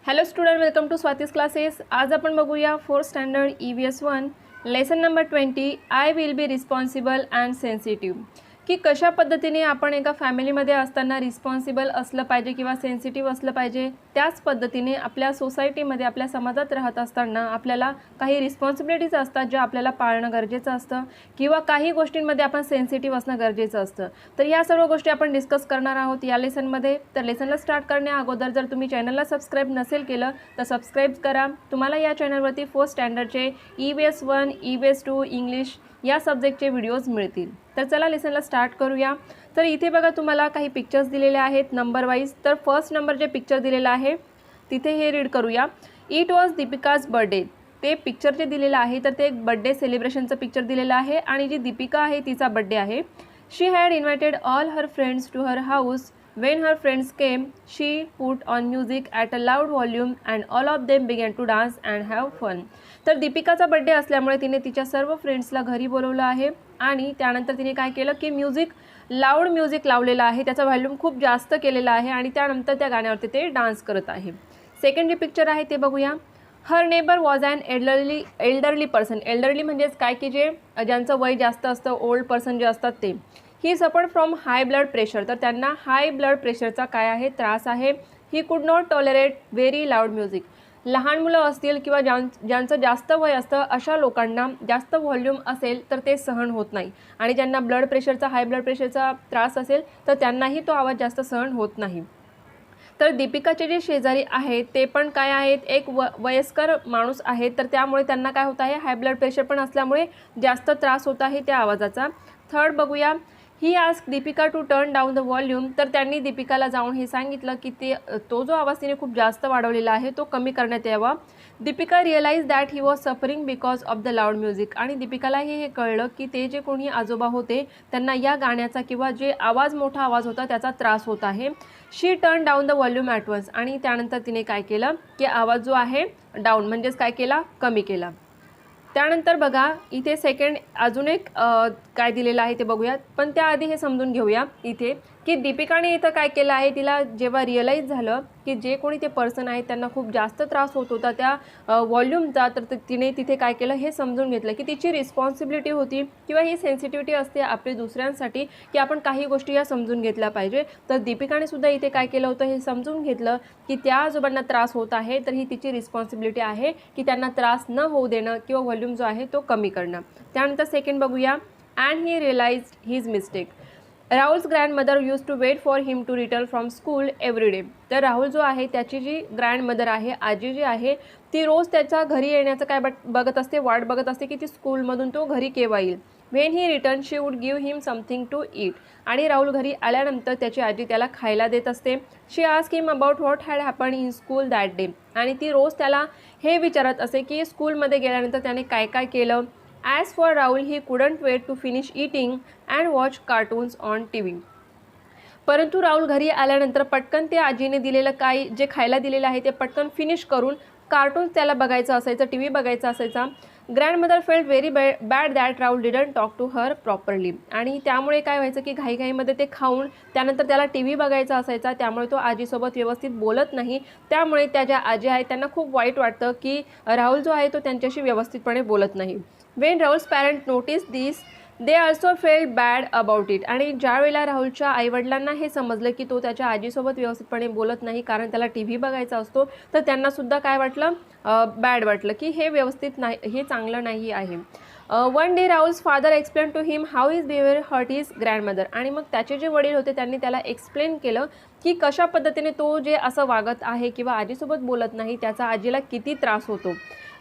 Hello student, welcome to Swati's classes. आज आपण बघूया 4th standard EVS 1 lesson number 20 I will be responsible and sensitive. की कशा पद्धतीने आपण एका फॅमिलीमध्ये असताना रिस्पॉन्सिबल असलं पाहिजे किंवा सेन्सिटिव्ह असलं पाहिजे, त्याच पद्धतीने आपल्या सोसायटीमध्ये आपल्या समाजात राहत असताना आपल्याला काही रिस्पॉन्सिबिलिटीज असतात ज्या आपल्याला पाळणं गरजेचं असतं किंवा काही गोष्टींमध्ये आपण सेन्सिटिव्ह असणं गरजेचं असतं. तर या सर्व गोष्टी आपण डिस्कस करणार आहोत या लेसनमध्ये. तर लेसनला स्टार्ट करण्या अगोदर जर तुम्ही चॅनलला सबस्क्राईब नसेल केलं तर सबस्क्राईब करा. तुम्हाला या चॅनलवरती 4th स्टँडर्डचे EVS 1 EVS 2 इंग्लिश या सब्जेक्टचे व्हिडिओज मिळतील. तर चला लेसनला स्टार्ट करूया. तर इथे बघा तुम्हाला काही पिक्चर्स दिलेले आहेत नंबर वाईज. तर फर्स्ट नंबर जे पिक्चर दिलेलं आहे तिथे हे रीड करूया. It was Deepika's birthday. ते पिक्चर जे दिलेलं आहे तर ते एक बर्थडे सेलिब्रेशनचं पिक्चर दिलेलं आहे आणि जी दीपिका आहे तिचा बर्थडे आहे. She had invited all her friends to her house. When her friends came, she put on music at a loud volume and all of them began to dance and have fun. तर दीपिकाचा birthday असल्यामुळे तिने तिच्या सर्व फ्रेंड्सला घरी बोलवलं आहे आणि त्यानंतर तिने काय केलं की लाऊड म्युझिक लावलेलं आहे, त्याचा व्हॉल्यूम खूप जास्त केलेला आहे आणि त्यानंतर त्या गाण्यावरती ते डान्स करत आहे. सेकंड जे पिक्चर आहे ते बघूया. Her neighbour was an elderly person. Elderly म्हणजेच काय की ज्यांचं वय जास्त असतं, ओल्ड पर्सन जे असतात ते. ही suffered from high blood pressure. तर त्यांना हाय ब्लड प्रेशरचा काय आहे, त्रास आहे. He could not tolerate very loud music. लहान मुलं असतील किंवा ज्यांचं जास्त वय असतं अशा लोकांना जास्त व्हॉल्यूम असेल तर ते सहन होत नाही आणि ज्यांना हाय ब्लड प्रेशरचा त्रास असेल तर त्यांनाही तो आवाज जास्त सहन होत नाही. तर दीपिकाचे जे शेजारी आहेत ते पण काय आहेत, एक वयस्कर माणूस आहेत, तर त्यामुळे त्यांना काय होत आहे, हाय ब्लड प्रेशर पण असल्यामुळे जास्त त्रास होत आहे त्या आवाजाचा. थर्ड बघूया. He ask Deepika to turn down the volume. तर त्यांनी दीपिकाला जाऊन हे सांगितलं की तो जो आवाज तिने खूप जास्त वाढवलेला आहे तो कमी करण्यात यावा. Deepika realise that he was suffering because of the loud music. आणि दीपिकालाही हे कळलं की ते जे कोणी आजोबा होते त्यांना या गाण्याचा किंवा जे मोठा आवाज होता त्याचा त्रास होत आहे. She turn down the volume at once. आणि त्यानंतर तिने काय केलं की आवाज जो आहे डाऊन म्हणजेच काय केला, कमी केला. त्यानंतर बघा इथे सेकंड अजून एक काय दिलेलं आहे ते बघूयात. पण त्याआधी हे समजून घेऊया इथे की दीपिकाने इथं काय केलं आहे, तिला जेव्हा रिअलाईज झालं की जे कोणी ते पर्सन आहेत त्यांना खूप जास्त त्रास होत होता त्या व्हॉल्यूमचा, तर तिने तिथे काय केलं हे समजून घेतलं की तिची रिस्पॉन्सिबिलिटी होती किंवा ही सेन्सिटिव्हिटी असते आपली दुसऱ्यांसाठी की आपण काही गोष्टी या समजून घेतल्या पाहिजे. तर दीपिकाने सुद्धा इथे काय केलं होतं, हे समजून घेतलं की त्या आजोबांना त्रास होत आहे तर ही तिची रिस्पॉन्सिबिलिटी आहे की त्यांना त्रास न होऊ देणं किंवा व्हॉल्यूम जो आहे तो कमी करणं. त्यानंतर सेकंड बघूया. And he realise his mistake. Rahul's grandmother use to wait for him to return from school every day. तर राहुल जो आहे त्याची जी ग्रँडमदर आहे, आजी जी आहे, ती रोज त्याच्या घरी येण्याचं काय बघत असते, वाट बघत असते की ती स्कूलमधून तो घरी केव्हा येईल. When he return she would give him something to eat. आणि राहुल घरी आल्यानंतर त्याची आजी त्याला खायला देत असते. She ask him about what had happen in school that day. आणि ती रोज त्याला हे विचारत असे की स्कूलमध्ये गेल्यानंतर त्याने काय काय केलं. As for Rahul he couldn't wait to finish eating and watch cartoons on TV. परंतु राहुल घरी आल्यानंतर पटकन त्या आजीने दिलेलं जे खायला दिलेलं आहे ते पटकन फिनिश करून कार्टून्स त्याला बघायचं असायचं, TV बघायचा असायचा. Grandmother felt very bad that Rahul didn't talk to her properly. आणि त्यामुळे काय व्हायचं की घाईघाईमध्ये ते खाऊन त्यानंतर त्याला TV बघायचा असायचा, त्यामुळे तो आजीसोबत व्यवस्थित बोलत नाही. त्यामुळे त्या ज्या आजी आहेत त्यांना खूप वाईट वाटतं की राहुल जो आहे तो त्यांच्याशी व्यवस्थितपणे बोलत नाही. Wien Rahul's parent notice this they also felt bad about it. आणि ज्यावेळेला राहुलच्या आईवडिलांना हे समजलं की तो त्याच्या आजीसोबत व्यवस्थितपणे बोलत नाही कारण त्याला TV बघायचा असतो, तर त्यांनासुद्धा काय वाटलं, बॅड वाटलं की हे व्यवस्थित नाही, हे चांगलं नाही आहे. One day Rahul's father explain to him how his behaviour hurt his grandmother. आणि मग त्याचे जे वडील होते त्यांनी त्याला एक्सप्लेन केलं की कशा पद्धतीने तो जे असं वागत आहे किंवा आजीसोबत बोलत नाही त्याचा आजीला किती त्रास होतो.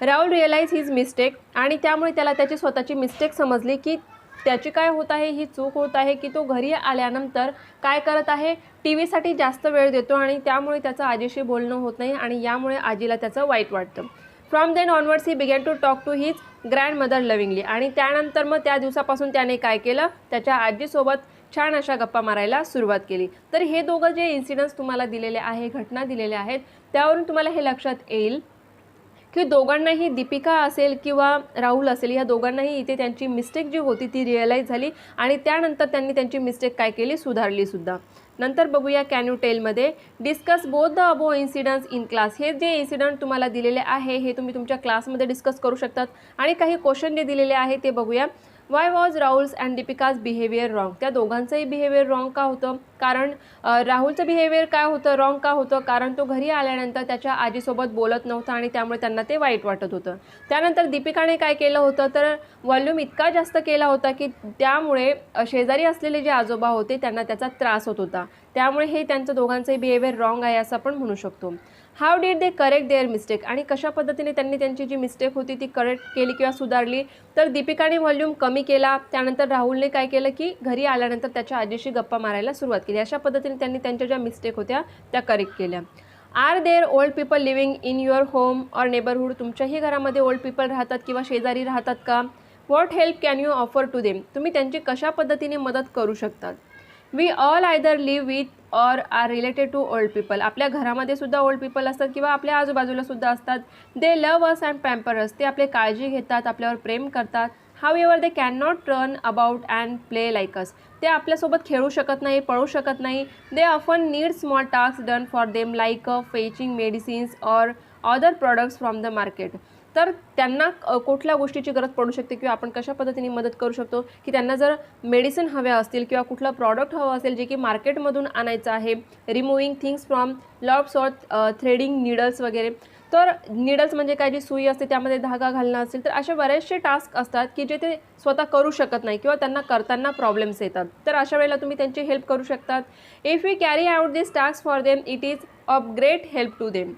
Rahul realise his mistake. आणि त्यामुळे त्याला त्याची स्वतःची मिस्टेक समजली की त्याची काय होत आहे, ही चूक होत आहे की तो घरी आल्यानंतर काय करत आहे, TVसाठी जास्त वेळ देतो आणि त्यामुळे त्याचं आजीशी बोलणं होत नाही आणि यामुळे आजीला त्याचं वाईट वाटतं. From then onwards he began to talk to his grandmother lovingly. आणि त्यानंतर मग त्या दिवसापासून त्याने काय केलं, त्याच्या आजीसोबत छान अशा गप्पा मारायला सुरुवात केली. तर हे दोघं जे इन्सिडन्स तुम्हाला दिलेले आहे, घटना दिलेल्या आहेत, त्यावरून तुम्हाला हे लक्षात येईल की दोघांनाही, दीपिका असेल किंवा राहुल असेल, या दोघांनाही इथे त्यांची मिस्टेक जी होती ती रिअलाईज झाली आणि त्यानंतर त्यांनी त्यांची मिस्टेक काय केली, सुधारली सुद्धा. नंतर बघूया कॅन यू टेलमध्ये discuss both the above incidents in class. हे जे इन्सिडंट तुम्हाला दिलेले आहे हे तुम्ही तुमच्या क्लासमध्ये डिस्कस करू शकतात. आणि काही क्वेश्चन जे दिलेले आहे ते बघूया. Y was Rahul's and Deepika's behaviour wrong. त्या दोघांचंही बिहेवियर रॉंग का होतं? कारण राहुलचं बिहेवियर काय होतं, रॉंग का होतं? कारण तो घरी आल्यानंतर त्याच्या आजीसोबत बोलत नव्हता आणि त्यामुळे त्यांना ते वाईट वाटत होतं. त्यानंतर दीपिकाने काय केलं होतं तर व्हॉल्यूम इतका जास्त केला होता की त्यामुळे शेजारी असलेले जे आजोबा होते त्यांना त्याचा त्रास होत होता. त्यामुळे हे त्यांचं दोघांचंही बिहेवियर रॉंग आहे असं आपण म्हणू शकतो. How did they correct their mistake. आणि कशा पद्धतीने त्यांनी त्यांची जी मिस्टेक होती ती करेक्ट केली किंवा सुधारली. तर दीपिकाने व्हॉल्यूम कमी केला. त्यानंतर राहुलने काय केलं की घरी आल्यानंतर त्याच्या आजीशी गप्पा मारायला सुरुवात केली. अशा पद्धतीने त्यांनी त्यांच्या ज्या मिस्टेक होत्या त्या करेक्ट केल्या. Are there old people living in your home or neighbourhood. तुमच्याही घरामध्ये ओल्ड पीपल राहतात किंवा शेजारी राहतात का? What help can you offer to them. तुम्ही त्यांची कशा पद्धतीने मदत करू शकतात? We all either live with or are related to old people. आपल्या घरामध्ये सुद्धा ओल्ड पीपल असतात किंवा आपल्या आजूबाजूला सुद्धा असतात. They love us and pamper us. ते आपले काळजी घेतात, आपल्यावर प्रेम करतात. However they can not run about and play like us. ते आपल्यासोबत खेळू शकत नाही, पळू शकत नाही. They often need small task done for them like fetching medicines or other products from the market. तर त्यांना कुठल्या गोष्टीची गरज पडू शकते किंवा आपण कशा पद्धतीने मदत करू शकतो की त्यांना जर मेडिसिन हव्या असतील किंवा कुठलं प्रॉडक्ट हवं असेल जे की मार्केटमधून आणायचं आहे, removing things from lots or threading needles वगैरे. तर नीडल्स म्हणजे काय, जी सुई असते त्यामध्ये धागा घालणं असेल, तर असे बरेचसे टास्क असतात की जे ते स्वतः करू शकत नाही किंवा त्यांना करताना प्रॉब्लेम्स येतात. तर अशा वेळेला तुम्ही त्यांची हेल्प करू शकतात. If you carry out this task for them it is of great help to them.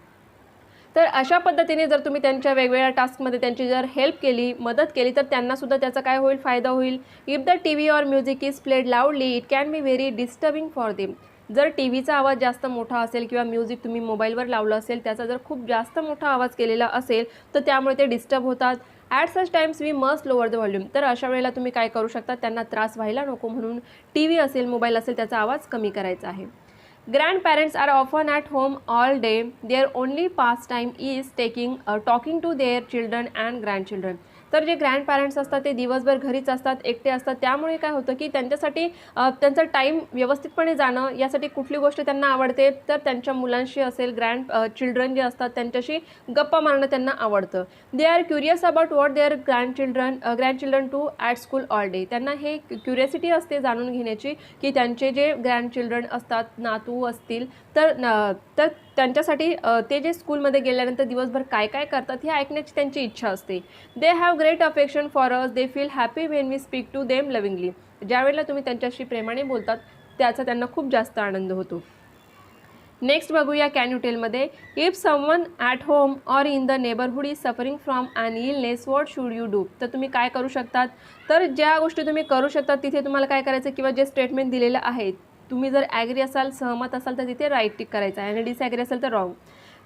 तर अशा पद्धतीने जर तुम्ही त्यांच्या वेगवेगळ्या टास्कमध्ये त्यांची जर हेल्प केली, मदत केली, तर त्यांनासुद्धा त्याचा काय होईल, फायदा होईल. If the T V or music is played लाऊडली it can be very disturbing for them. जर टी व्हीचा आवाज जास्त मोठा असेल किंवा म्युझिक तुम्ही मोबाईलवर लावलं असेल त्याचा जर खूप जास्त मोठा आवाज केलेला असेल तर त्यामुळे ते डिस्टर्ब होतात. At such times we must lower the volume. तर अशा वेळेला तुम्ही काय करू शकता, त्यांना त्रास व्हायला नको म्हणून टी व्ही असेल, मोबाईल असेल त्याचा आवाज कमी करायचा आहे. Grandparents are often at home all day. Their only pastime is talking to their children and grandchildren. तर जे ग्रँडपॅरेंट्स असतात ते दिवसभर घरीच असतात, एकटे असतात. त्यामुळे काय होतं की त्यांच्यासाठी त्यांचा टाईम व्यवस्थितपणे जाणं यासाठी कुठली गोष्ट त्यांना आवडते तर त्यांच्या मुलांशी असेल, चिल्ड्रन जे असतात त्यांच्याशी गप्पा मारणं त्यांना आवडतं. They are curious about what their grandchildren to at school all day. त्यांना हे क्युरियोसिटी असते जाणून घेण्याची की त्यांचे जे ग्रँडचिल्ड्रन असतात, नातू असतील, तर त्यांच्यासाठी ते जे स्कूलमध्ये गेल्यानंतर दिवसभर काय काय करतात हे ऐकण्याची त्यांची इच्छा असते. They have great affection for us. They feel happy when we speak to them lovingly. ज्यावेळेला तुम्ही त्यांच्याशी प्रेमाने बोलतात त्याचा त्यांना खूप जास्त आनंद होतो. नेक्स्ट बघूया कॅन यू टेलमध्ये. If someone at home or in the neighbourhood is suffering from an illness what should you do. तर तुम्ही काय करू शकतात, तर ज्या गोष्टी तुम्ही करू शकतात तिथे तुम्हाला काय करायचं किंवा जे स्टेटमेंट दिलेलं आहे तुम्ही जर ॲग्री असाल, सहमत असाल तर तिथे राईट टिक करायचं आहे आणि डिसॲग्री असेल तर wrong.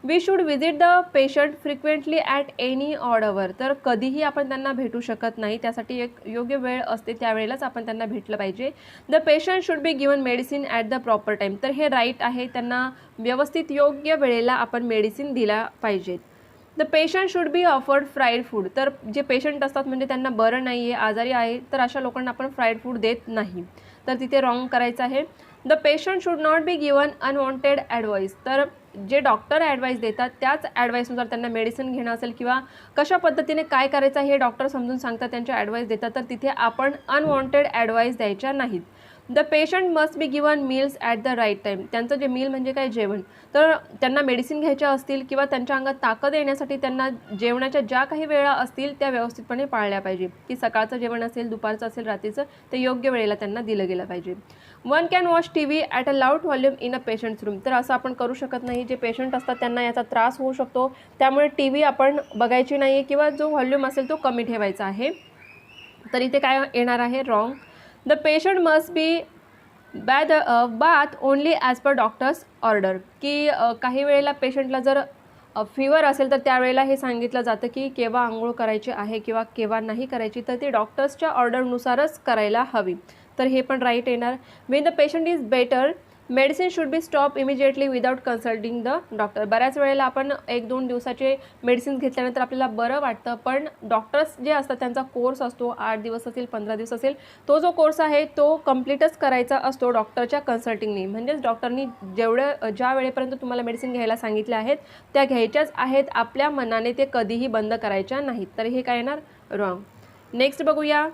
We should visit the patient frequently at any odd hour. तर कधीही आपण त्यांना भेटू शकत नाही, त्यासाठी एक योग्य वेळ असते, त्यावेळेलाच आपण त्यांना भेटलं पाहिजे. The patient should be given medicine at the proper time. तर हे राईट आहे, त्यांना व्यवस्थित योग्य वेळेला आपण मेडिसिन दिला पाहिजेत. The patient should be offered fried food. तर जे पेशंट असतात म्हणजे त्यांना बरं नाही आहे, आजारी आहे, तर अशा लोकांना आपण फ्राईड फूड देत नाही, तर तिथे रॉंग करायचं आहे. The patient should not be given unwanted advice. तर जे डॉक्टर ॲडवाईस देतात त्याच ॲडवाईसनुसार त्यांना मेडिसिन घेणं असेल किंवा कशा पद्धतीने काय करायचं हे डॉक्टर समजून सांगतात, त्यांच्या ॲडवाईस देतात, तर तिथे आपण अनवॉन्टेड ॲडवाईस द्यायच्या नाहीत. The patient must be given meals at the right time. त्यांचं जे मील म्हणजे काय, जेवण. तर त्यांना मेडिसिन घ्यायच्या असतील किंवा त्यांच्या अंगात ताकद येण्यासाठी त्यांना जेवणाच्या ज्या काही वेळा असतील त्या व्यवस्थितपणे पाळल्या पाहिजे, की सकाळचं जेवण असेल, दुपारचं असेल, रात्रीचं, ते योग्य वेळेला त्यांना दिलं गेलं पाहिजे. One can watch T V at a loud volume in a patients room. तर असं आपण करू शकत नाही, जे पेशंट असतात त्यांना याचा त्रास होऊ शकतो, त्यामुळे टी व्ही आपण बघायची नाही आहे किंवा जो व्हॉल्यूम असेल तो कमी ठेवायचा आहे. तर इथे काय येणार आहे, wrong. The patient must B bath only as per doctors order. की काही वेळेला पेशंटला जर फीवर असेल तर त्यावेळेला हे सांगितलं जातं की केव्हा आंघोळ करायची आहे किंवा केव्हा नाही करायची, तर ते डॉक्टर्सच्या ऑर्डरनुसारच करायला हवी. तर हे पण राईट येणार. Wien the patient is better medicine should be stop immediately without consulting the doctor. बऱ्याच वेळेला आपण 1-2 दिवसाचे मेडिसिन घेतल्यानंतर आपल्याला बरं वाटतं, पण डॉक्टर्स जे असतात त्यांचा कोर्स असतो 8 दिवस असेल 15 दिवस असेल, तो जो कोर्स आहे तो कम्प्लीटच करायचा असतो डॉक्टरच्या कन्सल्टिंगनी. म्हणजेच डॉक्टरनी ज्या वेळेपर्यंत तुम्हाला मेडिसिन घ्यायला सांगितल्या आहेत त्या घ्यायच्याच आहेत, आपल्या मनाने ते कधीही बंद करायच्या नाहीत. तर हे काय येणार? रॉंग. नेक्स्ट बघूया.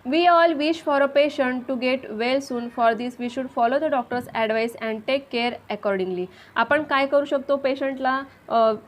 We all wish for a patient to get well soon. For this, we should follow the doctor's advice and take care accordingly. आपण काय करू शकतो? पेशंटला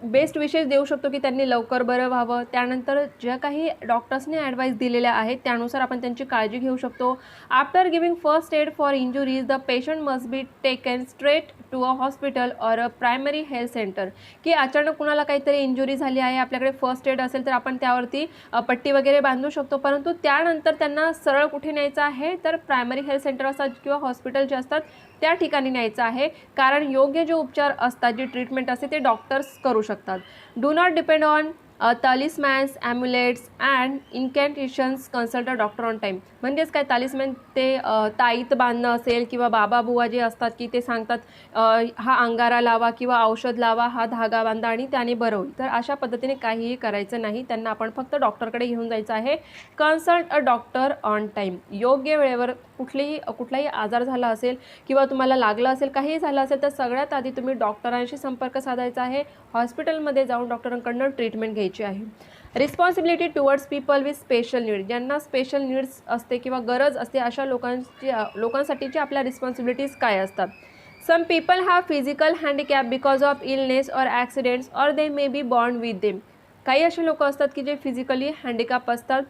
बेस्ट विशेस देऊ शकतो की त्यांनी लवकर बरं व्हावं. त्यानंतर ज्या काही डॉक्टर्सने ॲडवाईस दिलेल्या आहेत त्यानुसार आपण त्यांची काळजी घेऊ शकतो. After giving first aid for injuries, the patient must be taken straight to a hospital or a primary health centre. की अचानक कुणाला काहीतरी इंजुरी झाली आहे, आपल्याकडे फर्स्ट एड असेल तर आपण त्यावरती पट्टी वगैरे बांधू शकतो, परंतु त्यानंतर त्यांना सरळ कुठे न्यायचं आहे? तर प्रायमरी हेल्थ सेंटर असतात किंवा हॉस्पिटल जे असतात त्या ठिकाणी न्यायचं आहे, कारण योग्य जे उपचार असतात, जी ट्रीटमेंट असते ते डॉक्टर्स करू शकतात. Do not depend on talismans, amulets and incantations, consult a doctor on time. म्हणजेच काय? तालिस्मॅन ते ताईत बांधणं असेल किंवा बाबा बुवा जे असतात की ते सांगतात हा अंगारा लावा किंवा औषध लावा, हा धागा बांधा आणि त्याने बरं होईल. तर अशा पद्धतीने काहीही करायचं नाही. त्यांना आपण फक्त डॉक्टरकडे घेऊन जायचं आहे. Consult a doctor on time. योग्य वेळेवर कुठलाही आजार झाला असेल किंवा तुम्हाला लागलं असेल, काहीही झालं असेल तर सगळ्यात आधी तुम्ही डॉक्टरांशी संपर्क साधायचा आहे. हॉस्पिटलमध्ये जाऊन डॉक्टरांकडून ट्रीटमेंट घ्यायची आहे. Responsibility towards people with special need. ज्यांना स्पेशल नीड्स असते किंवा गरज असते अशा लोकांसाठीच्या आपल्या रिस्पॉन्सिबिलिटीज काय असतात? Some people have physical handicap because of illness or accidents or they may be born with them. काही असे लोक असतात की जे फिजिकली हँडिकॅप असतात,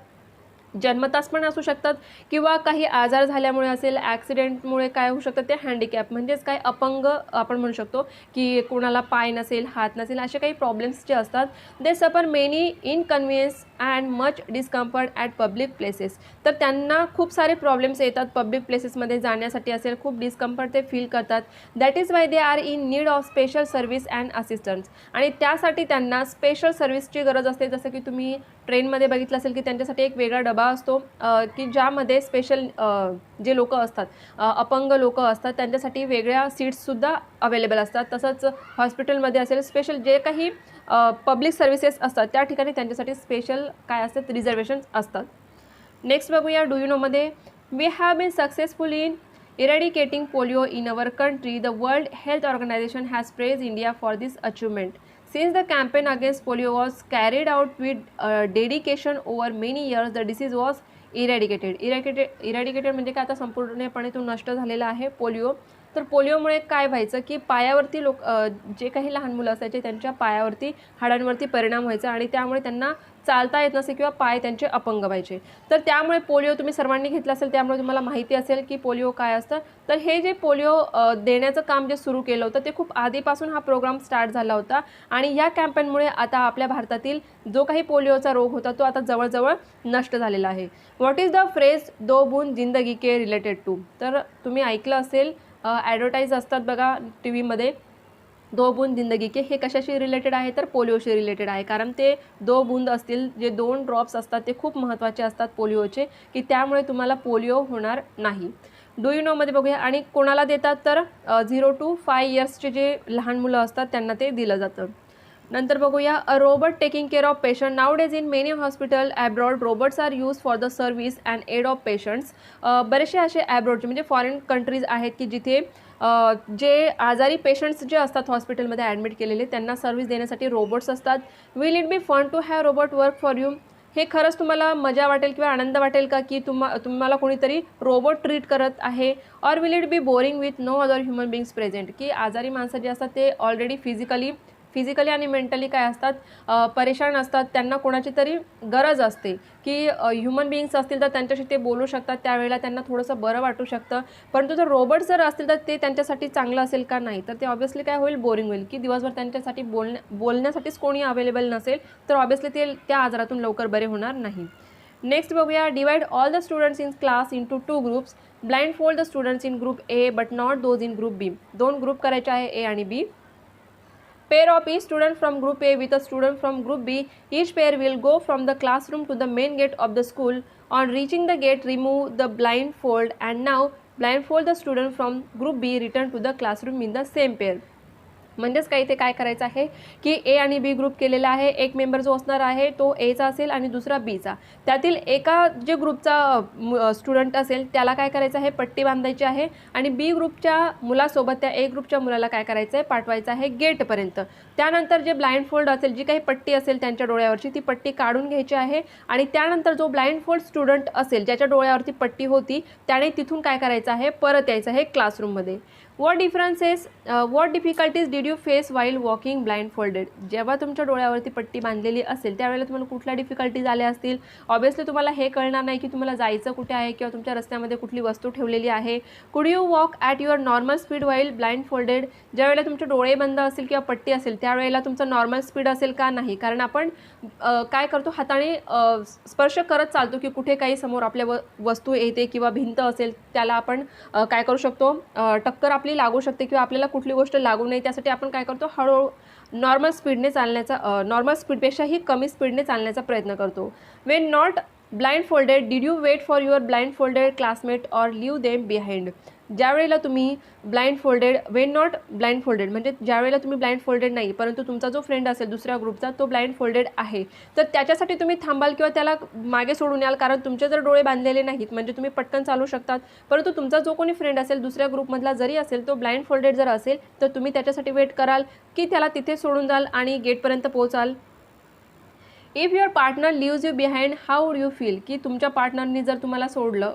जन्मताच पण असू शकतात किंवा काही आजार झाल्यामुळे असेल, ॲक्सिडेंटमुळे काय होऊ शकतं ते हँडिकॅप. म्हणजेच काय? अपंग आपण म्हणू शकतो की कोणाला पाय नसेल, हात नसेल, असे काही प्रॉब्लेम्स जे असतात. दे सफर many inconvenience and much discomfort at public places. तर त्यांना खूप सारे प्रॉब्लेम्स येतात पब्लिक प्लेसेसमध्ये जाण्यासाठी असेल, खूप डिस्कम्फर्ट ते फील करतात. That is why they are in need of special service and assistance. आणि त्यासाठी त्यांना स्पेशल सर्व्हिसची गरज असते. जसं की तुम्ही ट्रेनमध्ये बघितलं असेल की त्यांच्यासाठी एक वेगळा डबा असतो की ज्यामध्ये स्पेशल जे लोक असतात, अपंग लोक असतात, त्यांच्यासाठी वेगळ्या सीट्ससुद्धा अवेलेबल असतात. तसंच हॉस्पिटलमध्ये असेल स्पेशल जे काही पब्लिक सर्व्हिसेस असतात त्या ठिकाणी त्यांच्यासाठी स्पेशल काय असतात? रिझर्वेशन्स असतात. नेक्स्ट बघूया. डू यू नोमध्ये we have been successful in eradicating polio in our country. The world health organisation has praise India for this achievement. Since the campaign against polio was carried out with dedication over many years, the disease was eradicated म्हणजे काय? आता संपूर्णपणे तो नष्ट झालेला आहे polio. तर पोलिओमुळे काय व्हायचं की पायावरती जे काही लहान मुलं असायचे त्यांच्या पायावरती, हाडांवरती परिणाम व्हायचा आणि त्यामुळे त्यांना चालता येत नसे किंवा पाय त्यांचे अपंग व्हायचे. तर त्यामुळे पोलिओ तुम्ही सर्वांनी घेतला असेल, त्यामुळे तुम्हाला माहिती असेल की पोलिओ काय असतं. तर हे जे पोलिओ देण्याचं काम जे सुरू केलं होतं ते खूप आधीपासून हा प्रोग्राम स्टार्ट झाला होता आणि या कॅम्पेनमुळे आता आपल्या भारतातील जो काही पोलिओचा रोग होता तो आता जवळजवळ नष्ट झालेला आहे. व्हॉट इज द फ्रेज दो बूंद जिंदगी के रिलेटेड टू? तर तुम्ही ऐकलं असेल, ॲडव्हर्टाईज असतात बघा टी व्हीमध्ये, दो बूंद जिंदगी के. हे कशाशी रिलेटेड आहे? तर पोलिओशी रिलेटेड आहे. कारण ते 2 बूंद असतील, जे 2 ड्रॉप्स असतात ते खूप महत्त्वाचे असतात पोलिओचे, की त्यामुळे तुम्हाला पोलिओ होणार नाही. डू यू नोमध्ये बघूया. आणि कोणाला देतात? तर 0 to 5 इयर्सचे जे लहान मुलं असतात त्यांना ते दिलं जातं. नंतर बघूया. A robot taking care of patient. Nowadays in many hospital abroad robots are use for the service and aid of patients. बरेचसे असे ॲब्रॉडचे म्हणजे फॉरेन कंट्रीज आहेत की जिथे जे आजारी पेशंट्स जे असतात हॉस्पिटलमध्ये ॲडमिट केलेले त्यांना सर्व्हिस देण्यासाठी रोबोट्स असतात. Will it be fun to have robot work for you? हे खरंच तुम्हाला मजा वाटेल किंवा आनंद वाटेल का की तुम्हाला कोणीतरी रोबोट ट्रीट करत आहे? Or will it be boring with no other human beings present? की आजारी माणसं जे असतात ते ऑलरेडी फिजिकली आणि मेंटली काय असतात? परेशान असतात. त्यांना कोणाची तरी गरज असते की ह्युमन बिईंग्स असतील तर त्यांच्याशी ते बोलू शकतात, त्यावेळेला त्यांना थोडंसं बरं वाटू शकतं. परंतु जर रोबोट जर असतील तर ते त्यांच्यासाठी चांगलं असेल का? नाही. तर ते ऑब्व्हियसली काय होईल? बोरिंग होईल की दिवसभर त्यांच्यासाठी बोलण्यासाठीच कोणी अवेलेबल नसेल तर ऑब्व्हियसली ते त्या आजारातून लवकर बरे होणार नाही. नेक्स्ट बघूया. Divide all the students in class into 2 groups. Blindfold the students in group A but not those in group B. 2 group करायचे आहे, ए आणि बी. Pair of each student from group A with a student from group B. Each pair will go from the classroom to the main gate of the school. On reaching the gate, remove the blindfold and now blindfold the student from group B return to the classroom in the same pair. म्हणजेच काय, इथे काय करायचं आहे की ए आणि बी group केलेला आहे. एक मेंबर जो असणार आहे तो एचा असेल आणि दुसरा बीचा. त्यातील एका जे ग्रुपचा स्टुडंट असेल त्याला काय करायचं आहे, पट्टी बांधायची आहे आणि बी ग्रुपच्या मुलासोबत त्या ए ग्रुपच्या मुलाला काय करायचं आहे, पाठवायचं आहे गेटपर्यंत. त्यानंतर जे ब्लाइंडफोल्ड असेल, जी काही पट्टी असेल त्यांच्या डोळ्यावरची, ती पट्टी काढून घ्यायची आहे आणि त्यानंतर जो ब्लाइंडफोल्ड स्टुडंट असेल ज्याच्या डोळ्यावरती पट्टी होती त्याने तिथून काय करायचं आहे, परत यायचं आहे क्लासरूममध्ये. What difficulties did you face while walking blindfolded? जेव्हा तुमच्या डोळ्यावरती पट्टी बांधलेली असेल त्यावेळेला तुम्हाला कुठल्या डिफिकल्टीज आल्या असतील. ऑब्वियसली तुम्हाला हे कळणार नाही की तुम्हाला जायचं कुठे आहे किंवा तुमच्या रस्त्यामध्ये कुठली वस्तू ठेवलेली आहे. Could you walk at your normal speed while blindfolded? ज्यावेळेला तुमचे डोळे बंद असेल किंवा पट्टी असेल त्यावेळेला तुमचं नॉर्मल स्पीड असेल का? नाही, कारण आपण काय करतो, हाताने स्पर्श करत चालतो की कुठे काही समोर आपल्या वस्तू येते किंवा भिंत असेल त्याला आपण काय करू शकतो, टक्कर आपली लागू शकते किंवा आपल्याला कुठली गोष्ट लागू नये त्यासाठी आपण काय करतो, हळूहळू नॉर्मल स्पीडने चालण्याचा, नॉर्मल स्पीडपेक्षाही कमी स्पीडने चालण्याचा प्रयत्न करतो. When not blindfolded did you wait for your blindfolded classmate or leave them behind? ज्यावेळेला तुम्ही ब्लाइंडफोल्डेड, वेन नॉट ब्लाइंडफोल्डेड म्हणजे ज्यावेळेला तुम्ही ब्लाइंडफोल्डेड नाही परंतु तुमचा जो फ्रेंड असेल दुसऱ्या ग्रुपचा तो ब्लाइंडफोल्डेड आहे, तर त्याच्यासाठी तुम्ही थांबाल किंवा त्याला मागे सोडून याल. कारण तुमचे जर डोळे बांधलेले नाहीत म्हणजे तुम्ही पटकन चालू शकतात, परंतु तुमचा जो कोणी फ्रेंड असेल दुसऱ्या ग्रुपमधला जरी असेल तो ब्लाइंडफोल्डेड जर असेल तर तुम्ही त्याच्यासाठी वेट कराल की त्याला तिथे सोडून जाल आणि गेटपर्यंत पोहोचाल. If your partner leaves you behind how would you feel? की तुमच्या पार्टनरनी जर तुम्हाला सोडलं,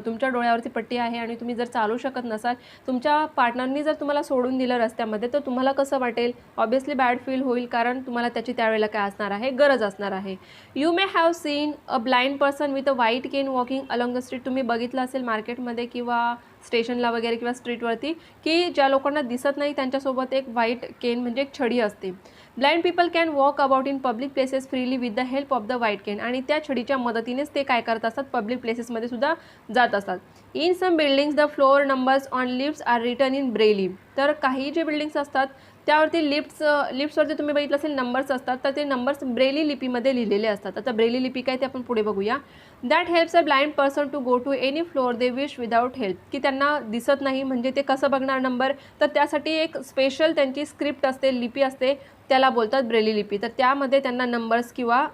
तुमच्या डोळ्यावरती पट्टी आहे आणि तुम्ही जर चालू शकत नसाल, तुमच्या पार्टनरनी जर तुम्हाला सोडून दिलं रस्त्यामध्ये, तर तुम्हाला कसं वाटेल? ऑब्वियसली बॅड फील होईल, कारण तुम्हाला त्याची त्यावेळेला काय असणार आहे, गरज असणार आहे. You may have seen a blind person with a white cane walking along the street. तुम्ही बघितलं असेल मार्केटमध्ये किंवा स्टेशनला वगैरे किंवा स्ट्रीटवरती की ज्या लोकांना दिसत नाही त्यांच्यासोबत एक व्हाईट केन म्हणजे एक छडी असते. Blind people can walk about in public places freely with the help of the white cane. आणि त्या छडीच्या मदतीनेच ते काय करत असतात, पब्लिक प्लेसेसमध्ये सुद्धा जात असतात. In some buildings the floor numbers on lifts are written in Braille. तर काही जे बिल्डिंग्स असतात त्यावरती लिफ्ट्सवरती तुम्ही बघितलं असेल नंबर्स असतात, तर ते नंबर्स ब्रेली लिपीमध्ये लिहिलेले असतात. आता ब्रेली लिपी काय ते आपण पुढे बघूया. That helps a blind person to go to any floor they wish without help. की त्यांना दिसत नाही म्हणजे ते कसं बघणार नंबर, तर त्यासाठी एक स्पेशल त्यांची स्क्रिप्ट असते, लिपी असते, त्याला बोलतात ब्रेली लिपी. तर त्यामध्ये त्यांना नंबर्स किंवा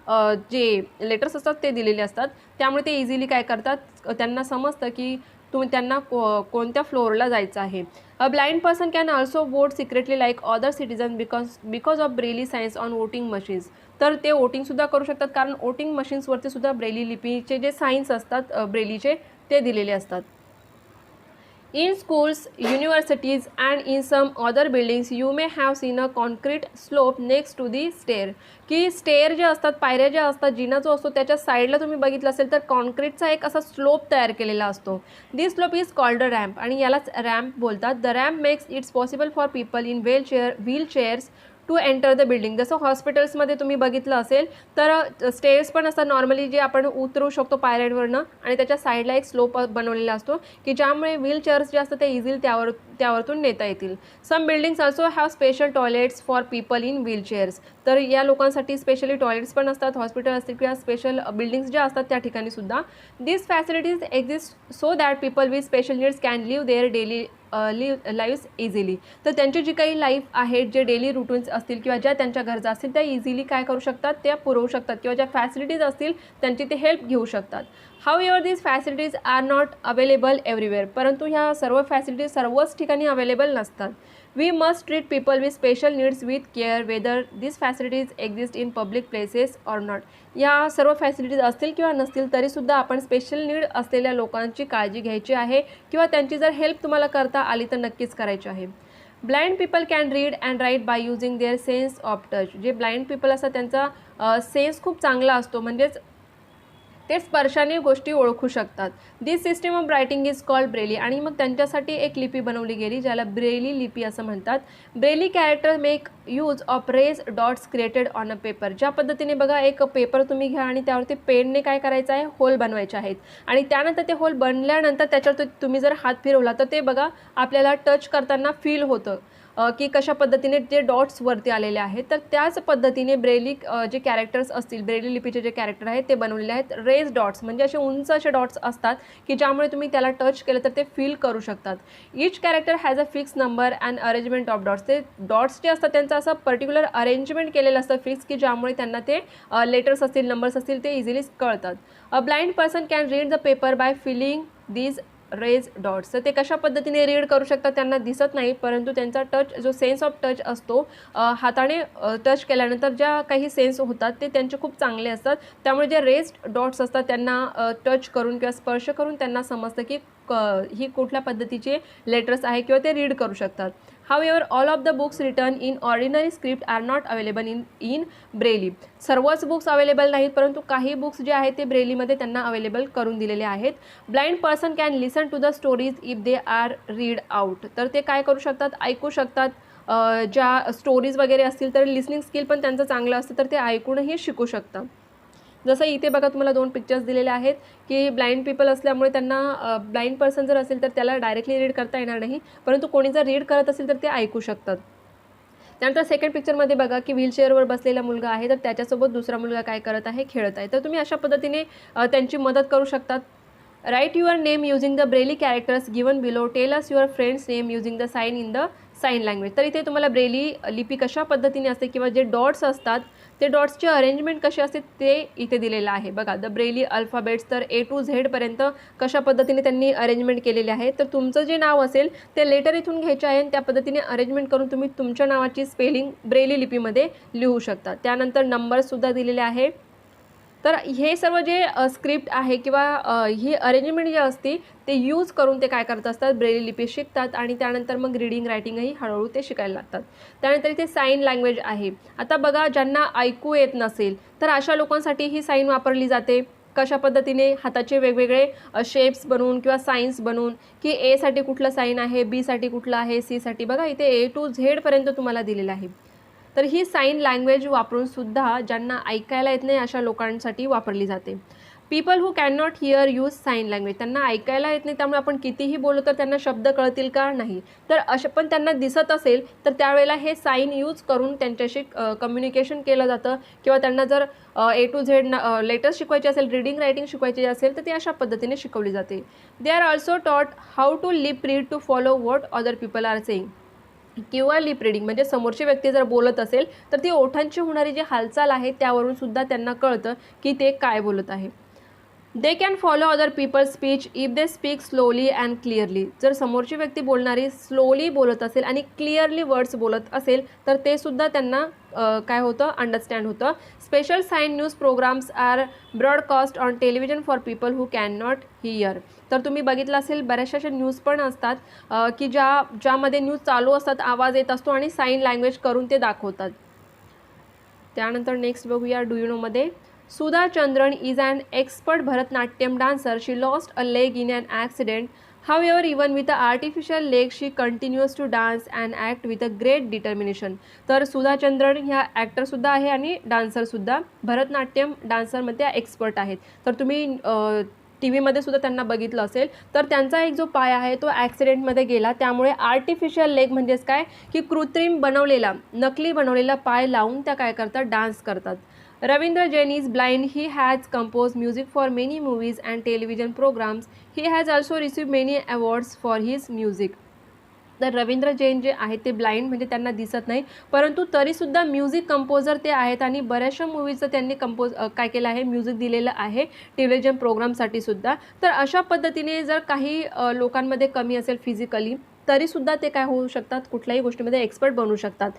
जे लेटर्स असतात ते दिलेले असतात, त्यामुळे ते इझिली काय करतात, त्यांना समजतं की त्यांना कोणत्या फ्लोअरला जायचं आहे. अ blind person can also vote secretly like other citizen because of Braille science on voting machines. तर ते वोटिंगसुद्धा करू शकतात कारण वोटिंग मशीन्सवरती सुद्धा ब्रेली लिपीचे जे सायन्स असतात ब्रेलीचे ते दिलेले असतात. In schools, universities and in some other buildings you may have seen a concrete slope next to the stair. की स्टेअर जे असतात, पायऱ्या ज्या असतात, जिना जो असतो त्याच्या साईडला तुम्ही बघितलं असेल तर कॉन्क्रीटचा एक असा स्लोप तयार केलेला असतो. This slope is called a ramp आणि यालाच रॅम्प बोलतात. The ramp makes its possible for people in wheelchairs to enter the building. जसं हॉस्पिटल्समध्ये तुम्ही बघितलं असेल तर स्टेअर्स पण असतात नॉर्मली जे आपण उतरू शकतो पायऱ्यांवरनं, आणि त्याच्या साईडला एक स्लोप बनवलेला असतो की ज्यामुळे व्हीलचेअर्स जे असतात ते इझिली त्यावरतून नेता येतील. Some buildings also have special toilets for people in wheelchairs. तर या लोकांसाठी स्पेशली टॉयलेट्स पण असतात, हॉस्पिटल असतील किंवा स्पेशल बिल्डिंग्स ज्या असतात त्या ठिकाणी सुद्धा. This facilities exist so that people with special needs can live their daily lives easily. तर त्यांची जी काही लाईफ आहेत, जे डेली रुटीन्स असतील किंवा ज्या त्यांच्या गरजा असतील त्या इझिली काय करू शकतात, त्या पुरवू शकतात किंवा ज्या फॅसिलिटीज असतील त्यांची ते हेल्प घेऊ शकतात. However these facilities are not available everywhere. परंतु ह्या सर्व फॅसिलिटीज सर्वच ठिकाणी अवेलेबल नसतात. We must treat people with special needs with care whether this facilities exist in public places or not. या सर्व फॅसिलिटीज असतील किंवा नसतील तरीसुद्धा आपण स्पेशल नीड असलेल्या लोकांची काळजी घ्यायची आहे किंवा त्यांची जर हेल्प तुम्हाला करता आली तर नक्कीच करायची आहे. Blind people can read and write by using their sense of touch. जे ब्लाइंड पीपल असतात त्यांचा सेन्स खूप चांगला असतो, म्हणजेच ते स्पर्शाने गोष्टी ओळखू शकतात. This system of writing is called Braille. आणि मग त्यांच्यासाठी एक लिपी बनवली गेली ज्याला ब्रेली लिपी असं म्हणतात. Braille character make use of raise dots created on a paper. ज्या पद्धतीने बघा एक पेपर तुम्ही घ्या आणि त्यावरती पेनने काय करायचं आहे, होल बनवायचे आहेत आणि त्यानंतर ते होल बनल्यानंतर त्याच्यावर तुम्ही जर हात फिरवला तर ते बघा आपल्याला टच करताना फील होतं. की कशा पद्धतीने जे डॉट्स वरती आलेले आहेत, तर त्याच पद्धतीने ब्रेली जे कॅरेक्टर्स असतील, ब्रेली लिपीचे जे कॅरेक्टर आहेत ते बनवलेले आहेत. रेज डॉट्स म्हणजे असे उंच असे डॉट्स असतात की ज्यामुळे तुम्ही त्याला टच केलं तर ते फील करू शकतात. Each character has a fix number and arrangement of dots. ते डॉट्स जे असतात त्यांचं असं पर्टिक्युलर अरेंजमेंट केलेलं असतं फिक्स, की ज्यामुळे त्यांना ते लेटर्स असतील, नंबर्स असतील ते इझिली कळतात. अ blind person can read the paper bye feeling these raise dots. तर ते कशा पद्धतीने रीड करू शकतात, त्यांना दिसत नाही परंतु त्यांचा टच, जो सेन्स ऑफ टच असतो, हाताने टच केल्यानंतर ज्या काही सेन्स होतात ते त्यांचे खूप चांगले असतात. त्यामुळे जे रेस्ड डॉट्स असतात त्यांना टच करून किंवा स्पर्श करून त्यांना समजतं की ही कुठल्या पद्धतीचे लेटर्स आहे किंवा ते रीड करू शकतात. However all of the books written in ordinary script are not available in Braille. सर्वच बुक्स अवेलेबल नाहीत परंतु काही बुक्स जे आहेत ते ब्रेलीमध्ये त्यांना अवेलेबल करून दिलेले आहेत. Blind person can listen to the stories if they are read out. तर ते काय करू शकतात, ऐकू शकतात. ज्या स्टोरीज वगैरे असतील तर लिसनिंग स्किल पण त्यांचं चांगलं असतं तर ते ऐकूनही शिकू शकतात. जसं इथे बघा तुम्हाला 2 पिक्चर्स दिलेले आहेत की ब्लाइंड पीपल असल्यामुळे त्यांना ब्लाइंड पर्सन जर असेल तर त्याला डायरेक्टली रीड करता येणार नाही, परंतु कोणी जर रीड करत असेल तर ते ऐकू शकतात. त्यानंतर सेकंड पिक्चरमध्ये बघा की व्हीलचेअरवर बसलेला मुलगा आहे तर त्याच्यासोबत दुसरा मुलगा काय करत आहे, खेळत आहे. तर तुम्ही अशा पद्धतीने त्यांची मदत करू शकतात. Write your name using the Braille characters given below. Tell us your friend's name using the sign in the sign language. तर इथे तुम्हाला ब्रेली लिपी कशा पद्धतीने असते किंवा जे डॉट्स असतात ते डॉट्सचे अरेंजमेंट कसे असते ते इथे दिलेलं आहे. बघा द ब्रेली अल्फाबेट्स, तर A to Z पर्यंत कशा पद्धतीने त्यांनी अरेंजमेंट केलेले आहे. तर तुमचं जे नाव असेल ते लेटर इथून घ्यायचे आहे आणि त्या पद्धतीने अरेंजमेंट करून तुम्ही तुमच्या नावाची स्पेलिंग ब्रेली लिपीमध्ये लिहू शकता. त्यानंतर नंबर्ससुद्धा दिलेले आहे. तर हे सर्व जे स्क्रिप्ट आहे किंवा ही अरेंजमेंट जी असते ते यूज करून ते काय करत असतात, ब्रेली लिपी शिकतात आणि त्यानंतर मग रीडिंग रायटिंगही हळूहळू ते शिकायला लागतात. त्यानंतर इथे साईन लँग्वेज आहे. आता बघा ज्यांना ऐकू येत नसेल तर अशा लोकांसाठी ही साईन वापरली जाते. कशा पद्धतीने हाताचे वेगवेगळे शेप्स बनवून किंवा साईन्स बनवून की एसाठी कुठलं साईन आहे, बीसाठी कुठलं आहे, सीसाठी बघा इथे A to Z पर्यंत तुम्हाला दिलेलं आहे. तर ही साइन लँग्वेज वापरून सुद्धा ज्यांना ऐकायला येत नाही अशा लोकांसाठी वापरली जाते. People who can not hear use sign language. त्यांना ऐकायला येत नाही त्यामुळे आपण कितीही बोलू तर त्यांना शब्द कळतील का, नाही. तर अशा पण त्यांना दिसत असेल तर त्यावेळेला हे साइन यूज करून त्यांच्याशी कम्युनिकेशन केलं जातं किंवा त्यांना जर A to Z लेटर्स शिकवायचे असेल, रीडिंग रायटिंग शिकवायची असेल तर ते अशा पद्धतीने शिकवली जाते. They are also taught how to lip read to follow what other people are saying. किंवा लिप रीडिंग म्हणजे समोरची व्यक्ती जर बोलत असेल तर ती ओठांची होणारी जी हालचाल आहे त्यावरून सुद्धा त्यांना कळतं की ते काय बोलत आहे. They can follow other people speech if they speak slowly and clearly. जर समोरची व्यक्ती बोलणारी स्लोली बोलत असेल आणि क्लिअरली वर्ड्स बोलत असेल तर ते सुद्धा त्यांना काय होतं, अंडरस्टँड होतं. Special sign news programmes are broadcast on television for people who can not hear. तर तुम्ही बघितलं असेल बऱ्याचशा अशा न्यूज पण असतात की ज्यामध्ये न्यूज चालू असतात, आवाज येत असतो आणि साइन लँग्वेज करून ते दाखवतात. त्यानंतर नेक्स्ट बघूया डू यू नोमध्ये. Sudha Chandran is an expert Bharatanatyam dancer. She lost a leg in an accident. However, even with the artificial leg, she continues to dance and act with a great determination. तर सुधा चंद्रन ह्या ॲक्टरसुद्धा आहे आणि डान्सरसुद्धा, भरतनाट्यम डान्सरमध्ये एक्सपर्ट आहेत. तर तुम्ही T व्हीमध्ये सुद्धा त्यांना बघितलं असेल. तर त्यांचा एक जो पाय आहे तो ॲक्सिडेंटमध्ये गेला, त्यामुळे आर्टिफिशियल लेग म्हणजेच काय की कृत्रिम बनवलेला, नकली बनवलेला पाय लावून त्या काय करतात, डान्स करतात. Ravindra Jain is blind. He has composed music for many movies and television programs. He has also received many awards for his music. तर रवींद्र जैन जे आहेत ते ब्लाइंड म्हणजे त्यांना दिसत नाही, परंतु तरीसुद्धा म्युझिक कंपोजर ते आहेत आणि बऱ्याचशा मूवीजचं त्यांनी काय केलं आहे, म्युझिक दिलेलं आहे टेलिव्हिजन प्रोग्रामसाठी सुद्धा. तर अशा पद्धतीने जर काही लोकांमध्ये कमी असेल फिजिकली तरीसुद्धा ते काय होऊ शकतात, कुठल्याही गोष्टीमध्ये एक्सपर्ट बनू शकतात.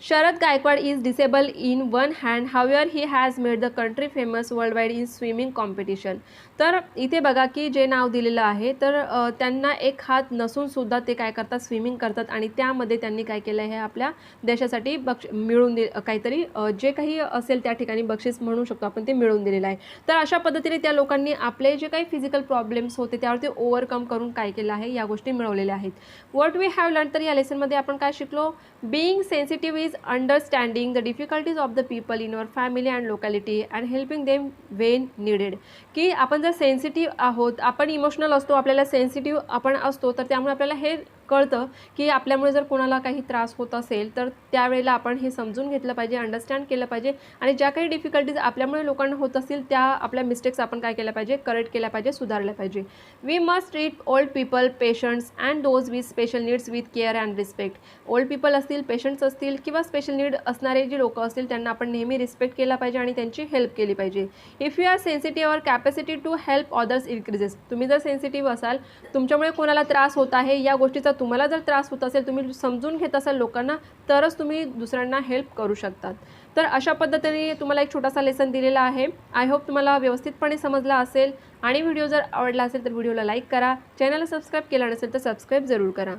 Sharad Gaikwad is disabled in one hand. However, he has made the country famous worldwide in swimming competition. तर इथे बघा की जे नाव दिलेलं आहे तर त्यांना एक हात नसून सुद्धा ते काय करतात, स्विमिंग करतात आणि त्यामध्ये त्यांनी काय केलं आहे, आपल्या देशासाठी मिळवून काहीतरी जे काही असेल त्या ठिकाणी बक्षीस म्हणू शकतो आपण, ते मिळवून दिलेलं आहे. तर अशा पद्धतीने त्या लोकांनी आपले जे काही फिजिकल प्रॉब्लेम्स होते त्यावरती ओव्हरकम करून काय केलं आहे, या गोष्टी मिळवलेल्या आहेत. व्हॉट वी हॅव लर्न, तर या लेसनमध्ये आपण काय शिकलो, being sensitive is understanding the difficulties of the people in your family and locality and helping them Wien needed. की आपण जर सेन्सिटिव्ह आहोत, आपण इमोशनल असतो, आपल्याला सेन्सिटिव्ह आपण असतो, तर त्यामुळे आपल्याला हे कळतं की आपल्यामुळे जर कोणाला काही त्रास होत असेल तर त्यावेळेला आपण हे समजून घेतलं पाहिजे, अंडरस्टँड केलं पाहिजे आणि ज्या काही डिफिकल्टीज आपल्यामुळे लोकांना होत असतील त्या आपल्या मिस्टेक्स आपण काय केल्या पाहिजे, करेक्ट केल्या पाहिजे, सुधारल्या पाहिजे. We must treat old people, patients and those with special needs with care and respect. Old people असतील, पेशंट्स असतील किंवा स्पेशल नीड असणारे जे लोक असतील त्यांना आपण नेहमी रिस्पेक्ट केला पाहिजे आणि त्यांची हेल्प केली पाहिजे. इफ यू आर सेन्सिटिव्ह और capacity to help others increases. तुम्ही जर सेन्सिटिव्ह असाल, तुमच्यामुळे कोणाला त्रास होत आहे या गोष्टीचा तुम्हाला जर त्रास होत असेल, तुम्ही समजून घेत असाल लोकांना, तरच तुम्ही दुसऱ्यांना हेल्प करू शकतात. तर अशा पद्धतीने तुम्हाला एक छोटासा लेसन दिलेला आहे. आय होप तुम्हाला व्यवस्थितपणे समजला असेल आणि व्हिडिओ जर आवडला असेल तर व्हिडिओला लाईक करा. चॅनलला सबस्क्राईब केला नसेल तर सबस्क्राईब जरूर करा.